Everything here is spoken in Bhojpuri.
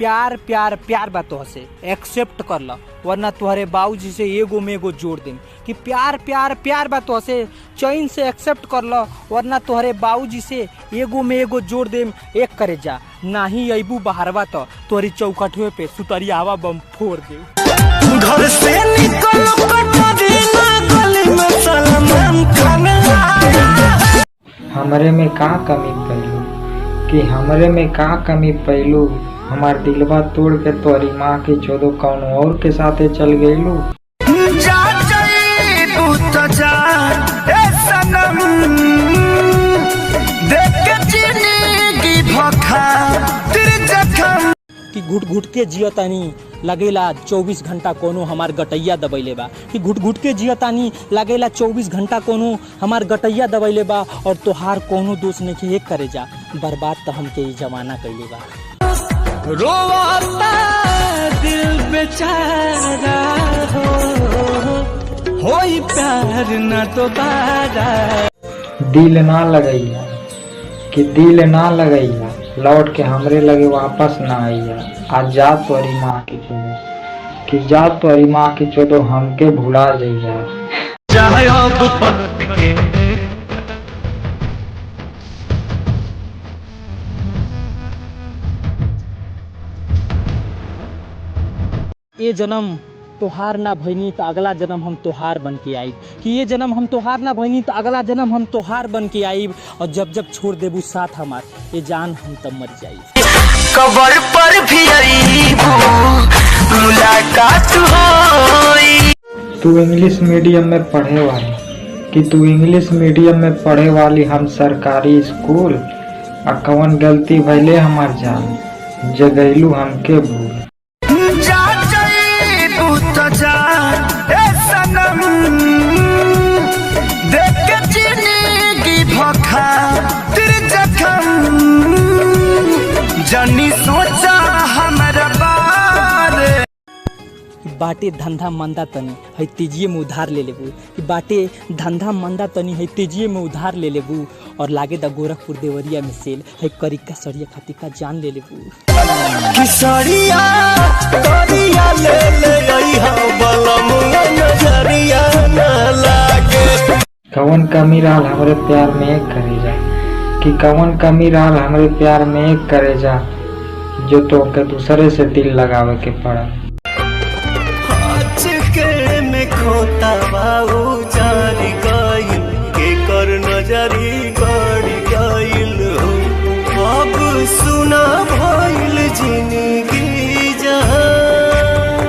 प्यार प्यार प्यार बा तो से एक्सेप्ट कर ला, वरना तुम्हारे बाबूजी से एगो में एगो जोड़ देम। कि प्यार प्यार प्यार बा तो से चैन से एक्सेप्ट कर ला, वरना तुम्हारे बाबूजी से एगो में एगो जोड़ देम। एक करे जा नाही अबू बहरवा तो तोरी चौकठवे पे सुतरिया हवा बम फोड़ दे। घर से निकलो गली में सलमान खान आया। हमरे में का कमी पैलू कि हमरे में का कमी पैलू, हमार दिलवा तोड़ के तोरी माँ की चोदो कौन और के साथे चल गईलू। कि घुट घुट के जियतानी लगेला 24 घंटा कोनो हमार गटैया दबैले बा। कि घुट घुट के जियतानी लगेला 24 घंटा कोनो हमार गटैया दबैले बा। और तोहार कोनो दोस्त नहीं एक करे जा, बर्बाद तो हमके ई जमाना कैले बा। रोवाता दिल बेचारा होई प्यार न दोबारा। दिल ना लगैया कि दिल ना लगैया, लौट के हमरे लगे वापस ना आइया। आज जा तोरी माँ की चोदो कि जा तोरी माँ की चोदो हमके भुला जइया। ये जन्म तोहार ना भइनी तो अगला जन्म हम तोहार बन के आईब। कि ये जन्म हम तोहार ना भइनी तो अगला जन्म हम तोहार बन के आईब। और जब जब छोड़ देबू साथ हमार, ये जान हम तब मर जाई। कबर पर भी मुलाकात होई। तू इंग्लिश मीडियम में पढ़े वाली कि तू इंग्लिश मीडियम में पढ़े वाली, हम सरकारी स्कूल। आ कौन गलती भइले हमार जान, जगैलू हमके भूल। जनी सोचा हमारा बारे। बाटे धंधा मंदा तनी है तेजिए में उधार ले लेबू। कि बाटे धंधा मंदा तनी है तेजिए में उधार ले लेबू। और लागे दा गोरखपुर देवरिया में सेल है करिका सड़िया खाती का जान ले लेबू। कि सड़िया तोरिया ले ले अइहा बलमुआ नजरिया ना लागे। कौन कमी रहल हमरे प्यार में एक करे जा, कि कौन कमी रहल हमरे प्यार में एक करे जा, जो तो के दूसरे से दिल लगावे के पड़ा। के में खोता बाऊ जारी गइल के कर नजरी गड़ी गइल। अब सुना भइल जिन